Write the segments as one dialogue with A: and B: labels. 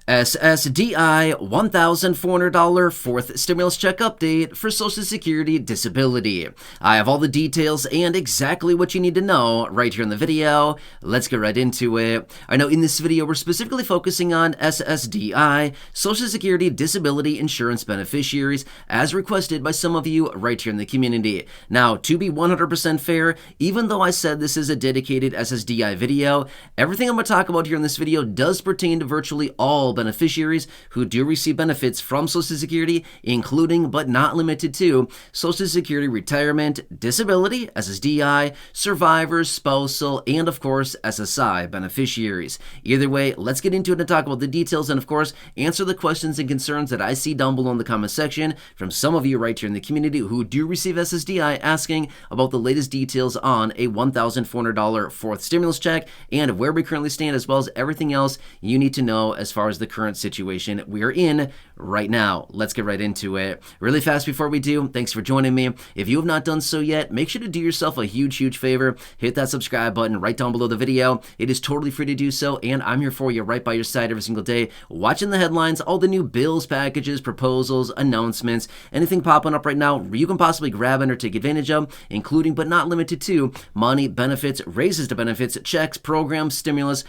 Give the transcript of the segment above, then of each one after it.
A: SSDI $1,400 fourth stimulus check update for Social Security disability. I have all the details and exactly what you need to know right here in the video. Let's get right into it. I know in this video we're specifically focusing on SSDI, Social Security disability insurance beneficiaries, as requested by some of you right here in the community. Now, to be 100% fair, even though I said this is a dedicated SSDI video, everything I'm going to talk about here in this video does pertain to virtually all beneficiaries who do receive benefits from Social Security, including but not limited to Social Security retirement, disability, SSDI, survivors, spousal, and of course SSI beneficiaries. Either way, let's get into it and talk about the details and of course answer the questions and concerns that I see down below in the comment section from some of you right here in the community who do receive SSDI, asking about the latest details on a $1,400 fourth stimulus check and where we currently stand, as well as everything else you need to know as far as the current situation we are in right now. Let's get right into it. Really fast before we do, thanks for joining me. If you have not done so yet, make sure to do yourself a huge favor. Hit that subscribe button right down below the video. It is totally free to do so, and I'm here for you right by your side every single day, watching the headlines, all the new bills, packages, proposals, announcements, anything popping up right now you can possibly grab and or take advantage of, including but not limited to money, benefits, raises to benefits, checks, programs, stimulus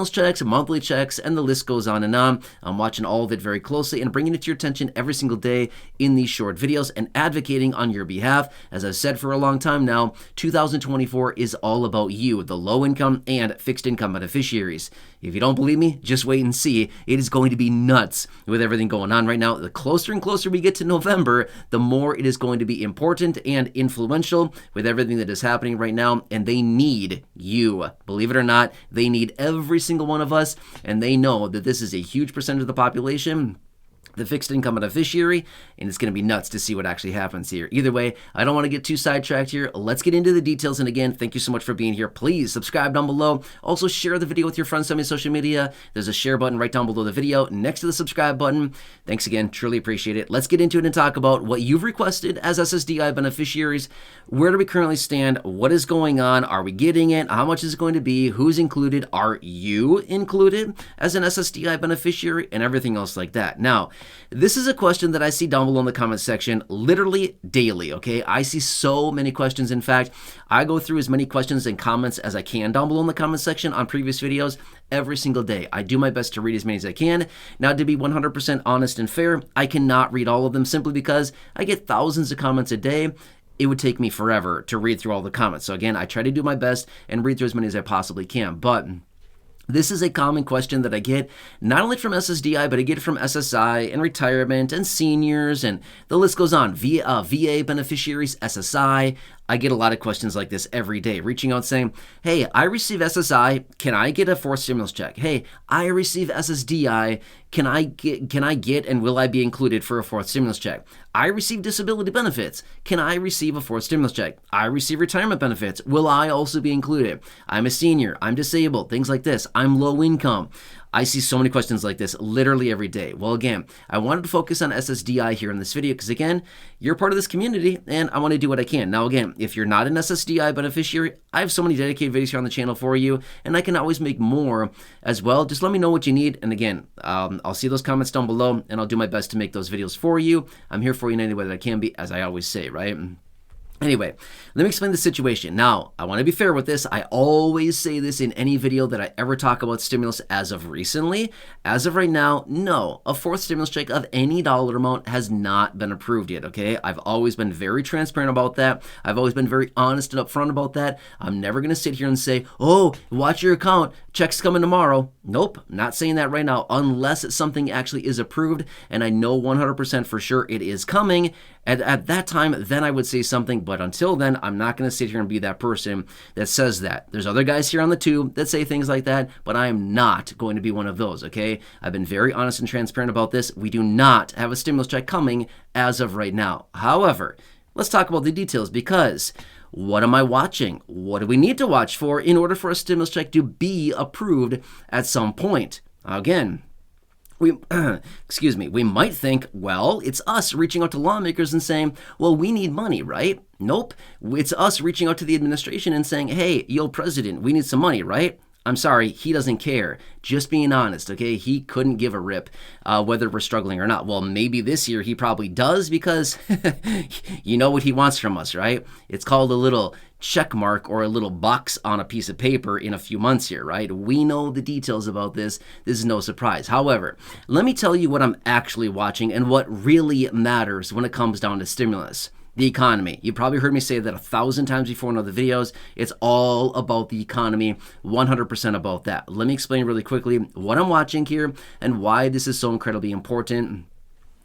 A: checks, monthly checks, and the list goes on and on. I'm watching all of it very closely and bringing it to your attention every single day in these short videos and advocating on your behalf. As I've said for a long time now, 2024 is all about you, the low income and fixed income beneficiaries. If you don't believe me, just wait and see. It is going to be nuts with everything going on right now. The closer and closer we get to November, the more it is going to be important and influential with everything that is happening right now, and they need you. Believe it or not, they need every single one of us, and they know that this is a huge percentage of the population, the fixed income beneficiary, and it's going to be nuts to see what actually happens here. Either way, I don't want to get too sidetracked here. Let's get into the details, and again, thank you so much for being here. Please subscribe down below. Also, share the video with your friends on social media. There's a share button right down below the video next to the subscribe button. Thanks again, truly appreciate it. Let's get into it and talk about what you've requested as SSDI beneficiaries. Where do we currently stand? What is going on? Are we getting it? How much is it going to be? Who's included? Are you included as an SSDI beneficiary? And everything else like that. Now, this is a question that I see down below in the comment section literally daily, okay? I see so many questions. In fact, I go through as many questions and comments as I can down below in the comment section on previous videos every single day. I do my best to read as many as I can. Now, to be 100% honest and fair, I cannot read all of them simply because I get thousands of comments a day. It would take me forever to read through all the comments. So again, I try to do my best and read through as many as I possibly can. But this is a common question that I get not only from SSDI, but I get it from SSI and retirement and seniors, and the list goes on. VA beneficiaries, SSI. I get a lot of questions like this every day, reaching out saying, hey, I receive SSI, can I get a fourth stimulus check? Hey, I receive SSDI, can I get and will I be included for a fourth stimulus check? I receive disability benefits, can I receive a fourth stimulus check? I receive retirement benefits, will I also be included? I'm a senior, I'm disabled, things like this, I'm low income. I see so many questions like this literally every day. Well, again, I wanted to focus on SSDI here in this video because, again, you're part of this community and I want to do what I can. Now, again, if you're not an SSDI beneficiary, I have so many dedicated videos here on the channel for you, and I can always make more as well. Just let me know what you need. And again, I'll see those comments down below and I'll do my best to make those videos for you. I'm here for you in any way that I can be, as I always say, right? Anyway, let me explain the situation. Now, I want to be fair with this. I always say this in any video that I ever talk about stimulus as of recently. As of right now, no, a fourth stimulus check of any dollar amount has not been approved yet, okay? I've always been very transparent about that. I've always been very honest and upfront about that. I'm never going to sit here and say, oh, watch your account, check's coming tomorrow. Nope, not saying that right now, unless something actually is approved and I know 100% for sure it is coming. At that time, then I would say something, but until then, I'm not going to sit here and be that person that says that. There's other guys here on the tube that say things like that, but I am not going to be one of those, okay? I've been very honest and transparent about this. We do not have a stimulus check coming as of right now. However, let's talk about the details, because what am I watching? What do we need to watch for in order for a stimulus check to be approved at some point? Again, we might think, well, it's us reaching out to lawmakers and saying, well, we need money, right? Nope. It's us reaching out to the administration and saying, hey, yo, president, we need some money, right? I'm sorry, he doesn't care. Just being honest, okay? He couldn't give a rip whether we're struggling or not. Well, maybe this year he probably does because you know what he wants from us, right? It's called a little check mark or a little box on a piece of paper in a few months here, right? We know the details about this. This is no surprise. However, let me tell you what I'm actually watching and what really matters when it comes down to stimulus. The economy. You probably heard me say that 1,000 times before in other videos. It's all about the economy, 100% about that. Let me explain really quickly what I'm watching here and why this is so incredibly important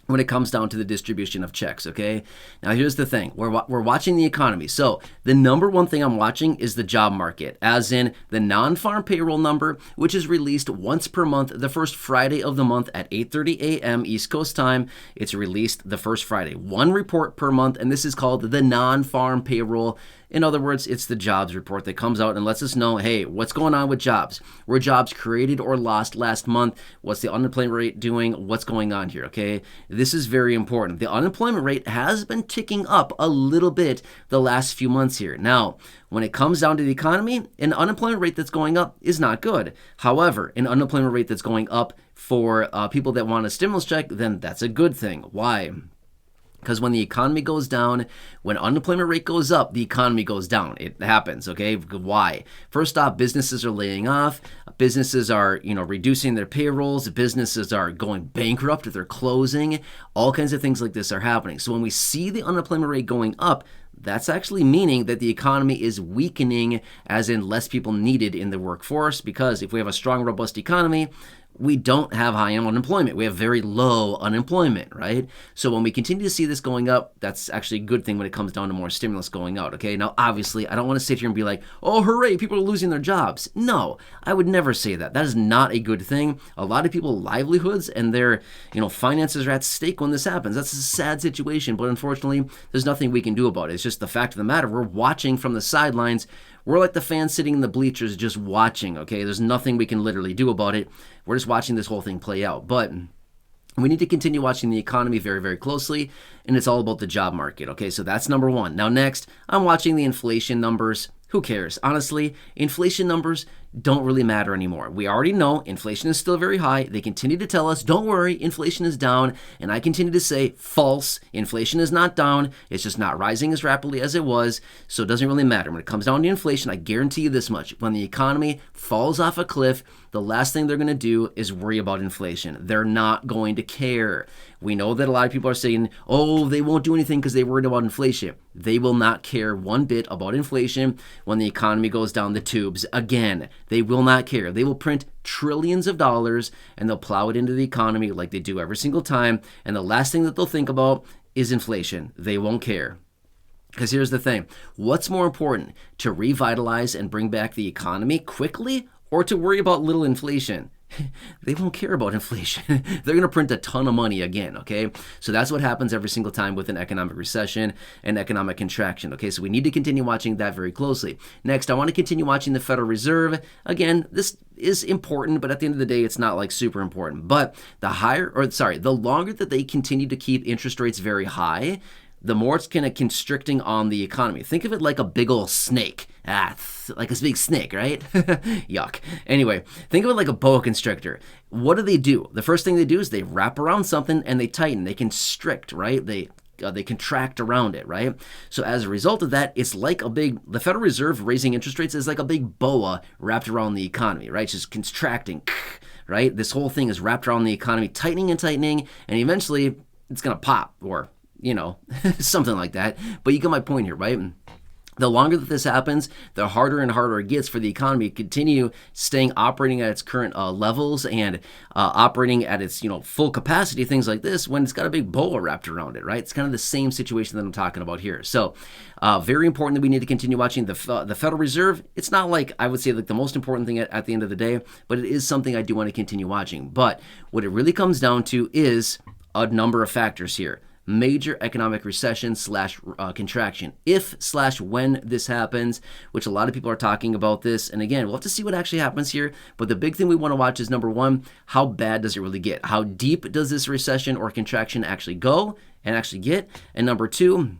A: when it comes down to the distribution of checks, okay? Now, here's the thing. We're watching the economy. So the number one thing I'm watching is the job market, as in the non-farm payroll number, which is released once per month, the first Friday of the month at 8:30 a.m. East Coast time. It's released the first Friday. One report per month, and this is called the non-farm payroll. In other words, it's the jobs report that comes out and lets us know, hey, what's going on with jobs? Were jobs created or lost last month? What's the unemployment rate doing? What's going on here, okay? This is very important. The unemployment rate has been ticking up a little bit the last few months here. Now, when it comes down to the economy, an unemployment rate that's going up is not good. However, an unemployment rate that's going up for people that want a stimulus check, then that's a good thing. Why? Because when the economy goes down, when unemployment rate goes up, the economy goes down. It happens, okay? Why? First off, businesses are laying off. Businesses are, reducing their payrolls. Businesses are going bankrupt. They're closing. All kinds of things like this are happening. So when we see the unemployment rate going up, that's actually meaning that the economy is weakening, as in less people needed in the workforce, because if we have a strong, robust economy, we don't have high unemployment. We have very low unemployment, right? So when we continue to see this going up, that's actually a good thing when it comes down to more stimulus going out, okay? Now, obviously, I don't want to sit here and be like, oh, hooray, people are losing their jobs. No, I would never say that. That is not a good thing. A lot of people's livelihoods and their, finances are at stake when this happens. That's a sad situation, but unfortunately, there's nothing we can do about it. It's just the fact of the matter. We're watching from the sidelines. We're like the fans sitting in the bleachers just watching, okay? There's nothing we can literally do about it. We're just watching this whole thing play out. But we need to continue watching the economy very, very closely, and it's all about the job market, okay? So that's number one. Now, next, I'm watching the inflation numbers. Who cares? Honestly, inflation numbers don't really matter anymore. We already know inflation is still very high. They continue to tell us, don't worry, inflation is down. And I continue to say, false. Inflation is not down. It's just not rising as rapidly as it was. So it doesn't really matter. When it comes down to inflation, I guarantee you this much. When the economy falls off a cliff, the last thing they're going to do is worry about inflation. They're not going to care. We know that a lot of people are saying, oh, they won't do anything because they're worried about inflation. They will not care one bit about inflation when the economy goes down the tubes again. They will not care. They will print trillions of dollars and they'll plow it into the economy like they do every single time. And the last thing that they'll think about is inflation. They won't care. Because here's the thing. What's more important, to revitalize and bring back the economy quickly or to worry about little inflation? They won't care about inflation. They're going to print a ton of money again, okay? So that's what happens every single time with an economic recession and economic contraction, okay? So we need to continue watching that very closely. Next, I want to continue watching the Federal Reserve. Again, this is important, but at the end of the day, it's not like super important. But the longer that they continue to keep interest rates very high, the more it's kind of constricting on the economy. Think of it like a big old snake. Like a big snake, right? Yuck. Anyway, think of it like a boa constrictor. What do? The first thing they do is they wrap around something and they tighten. They constrict, right? They contract around it, right? So as a result of that, it's like the Federal Reserve raising interest rates is like a big boa wrapped around the economy, right? It's just contracting, right? This whole thing is wrapped around the economy, tightening and tightening, and eventually it's going to pop or something like that. But you get my point here, right? The longer that this happens, the harder and harder it gets for the economy to continue operating at its current levels and operating at its full capacity, things like this, when it's got a big boa wrapped around it, right? It's kind of the same situation that I'm talking about here. So very important that we need to continue watching the Federal Reserve. It's not like, I would say, like the most important thing at the end of the day, but it is something I do want to continue watching. But what it really comes down to is a number of factors here. Major economic recession / contraction. If/when this happens, which a lot of people are talking about this. And again, we'll have to see what actually happens here. But the big thing we want to watch is, number one, how bad does it really get? How deep does this recession or contraction actually go and actually get? And number two,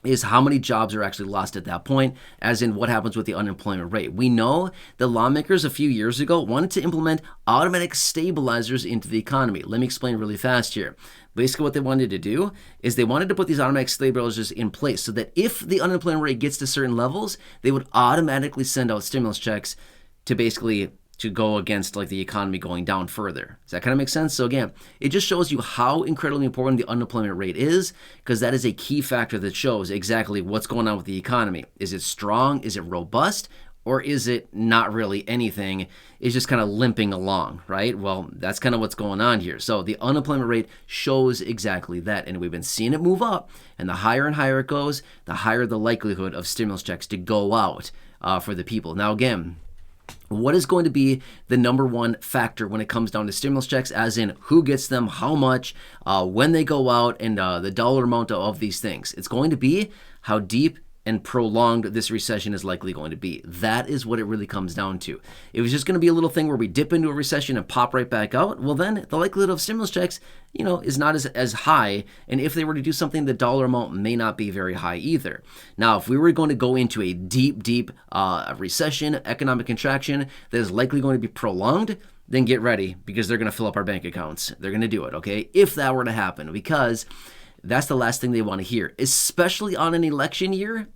A: is how many jobs are actually lost at that point, as in what happens with the unemployment rate. We know the lawmakers a few years ago wanted to implement automatic stabilizers into the economy. Let me explain really fast here. Basically, what they wanted to do is they wanted to put these automatic stabilizers in place so that if the unemployment rate gets to certain levels, they would automatically send out stimulus checks to basically to go against like the economy going down further. Does that kind of make sense? So again, it just shows you how incredibly important the unemployment rate is, because that is a key factor that shows exactly what's going on with the economy. Is it strong? Is it robust? Or is it not really anything? It's just kind of limping along, right? Well, that's kind of what's going on here. So the unemployment rate shows exactly that. And we've been seeing it move up. And the higher and higher it goes, the higher the likelihood of stimulus checks to go out for the people. Now, again, what is going to be the number one factor when it comes down to stimulus checks, as in who gets them, how much, when they go out, and the dollar amount of these things? It's going to be how deep and prolonged this recession is likely going to be. That is what it really comes down to. If it was just going to be a little thing where we dip into a recession and pop right back out, well then the likelihood of stimulus checks, is not as high. And if they were to do something, the dollar amount may not be very high either. Now, if we were going to go into a deep recession, economic contraction that is likely going to be prolonged, then get ready, because they're going to fill up our bank accounts. They're going to do it, okay? If that were to happen, because that's the last thing they want to hear, especially on an election year.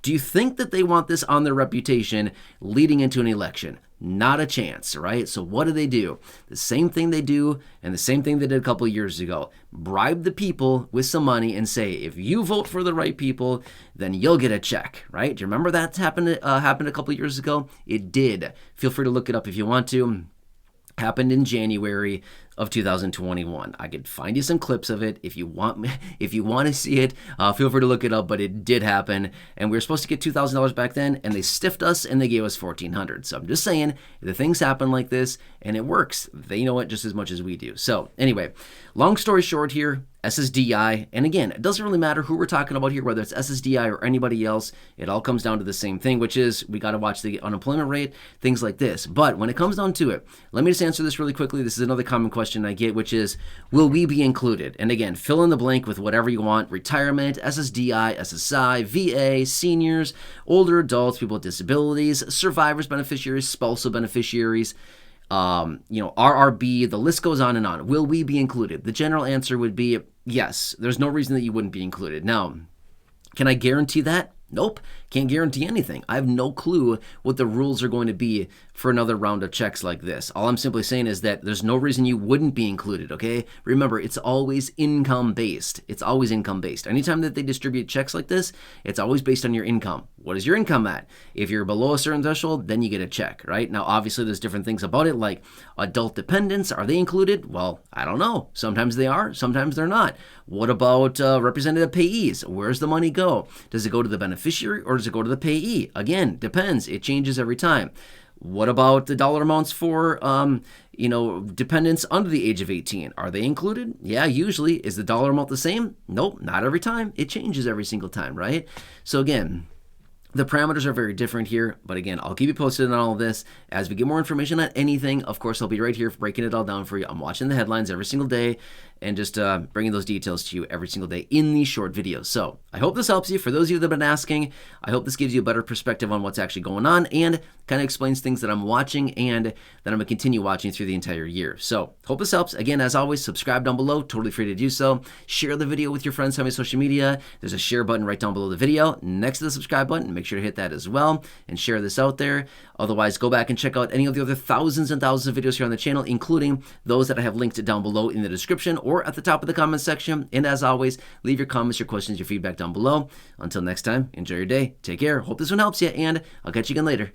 A: Do you think that they want this on their reputation leading into an election? Not a chance, right? So what do? The same thing they do, and the same thing they did a couple of years ago. Bribe the people with some money and say, if you vote for the right people, then you'll get a check, right? Do you remember that happened a couple of years ago? It did. Feel free to look it up if you want to. Happened in January of 2021. I could find you some clips of it if you want to see it. Feel free to look it up, but it did happen, and we were supposed to get $2,000 back then, and they stiffed us and they gave us $1,400. So I'm just saying, the things happen like this, and it works. They know it just as much as we do. So anyway, long story short here, SSDI, and again, it doesn't really matter who we're talking about here, whether it's SSDI or anybody else. It all comes down to the same thing, which is we got to watch the unemployment rate, things like this. But when it comes down to it, let me just answer this really quickly. This is another common question I get, which is, will we be included? And again, fill in the blank with whatever you want: retirement, SSDI, SSI, VA, seniors, older adults, people with disabilities, survivors, beneficiaries, spousal beneficiaries, RRB, the list goes on and on. Will we be included? The general answer would be yes. There's no reason that you wouldn't be included. Now, can I guarantee that? Nope. Can't guarantee anything. I have no clue what the rules are going to be for another round of checks like this. All I'm simply saying is that there's no reason you wouldn't be included, okay? Remember, it's always income-based. It's always income-based. Anytime that they distribute checks like this, it's always based on your income. What is your income at? If you're below a certain threshold, then you get a check, right? Now, obviously, there's different things about it, like adult dependents. Are they included? Well, I don't know. Sometimes they are. Sometimes they're not. What about representative payees? Where's the money go? Does it go to the beneficiary or does it go to the payee? Again, depends. It changes every time. What about the dollar amounts for, dependents under the age of 18? Are they included? Yeah, usually. Is the dollar amount the same? Nope, not every time. It changes every single time, right? So again, the parameters are very different here, but again, I'll keep you posted on all of this. As we get more information on anything, of course, I'll be right here breaking it all down for you. I'm watching the headlines every single day and just bringing those details to you every single day in these short videos. So I hope this helps you. For those of you that have been asking, I hope this gives you a better perspective on what's actually going on and kind of explains things that I'm watching and that I'm going to continue watching through the entire year. So hope this helps. Again, as always, subscribe down below. Totally free to do so. Share the video with your friends on social media. There's a share button right down below the video next to the subscribe button. Make sure to hit that as well and share this out there. Otherwise, go back and check out any of the other thousands and thousands of videos here on the channel, including those that I have linked down below in the description or at the top of the comment section. And as always, leave your comments, your questions, your feedback down below. Until next time, enjoy your day. Take care. Hope this one helps you, and I'll catch you again later.